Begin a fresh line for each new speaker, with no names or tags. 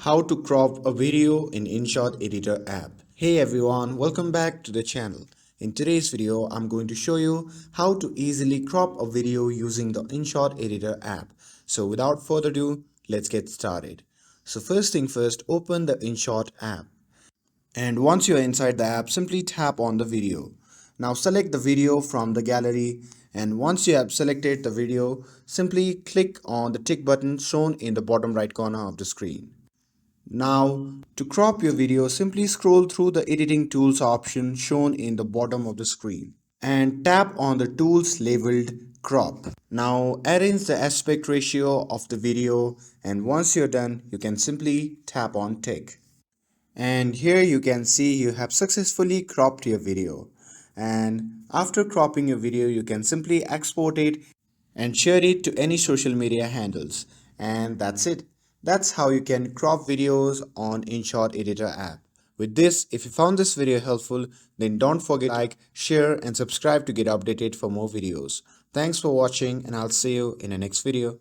How to crop a video in InShot Editor app. Hey everyone, welcome back to the channel. In today's video, I'm going to show you how to easily crop a video using the InShot Editor app. So without further ado, let's get started. So first thing first, open the InShot app. And once you're inside the app, simply tap on the video. Now select the video from the gallery, and once you have selected the video, simply click on the tick button shown in the bottom right corner of the screen. Now, to crop your video, simply scroll through the editing tools option shown in the bottom of the screen and tap on the tools labeled crop. Now, arrange the aspect ratio of the video, and once you're done, you can simply tap on tick. And here you can see you have successfully cropped your video. And after cropping your video, you can simply export it and share it to any social media handles. And that's it. That's how you can crop videos on InShot Editor app. With this, if you found this video helpful, then don't forget to like, share and subscribe to get updated for more videos. Thanks for watching, and I'll see you in the next video.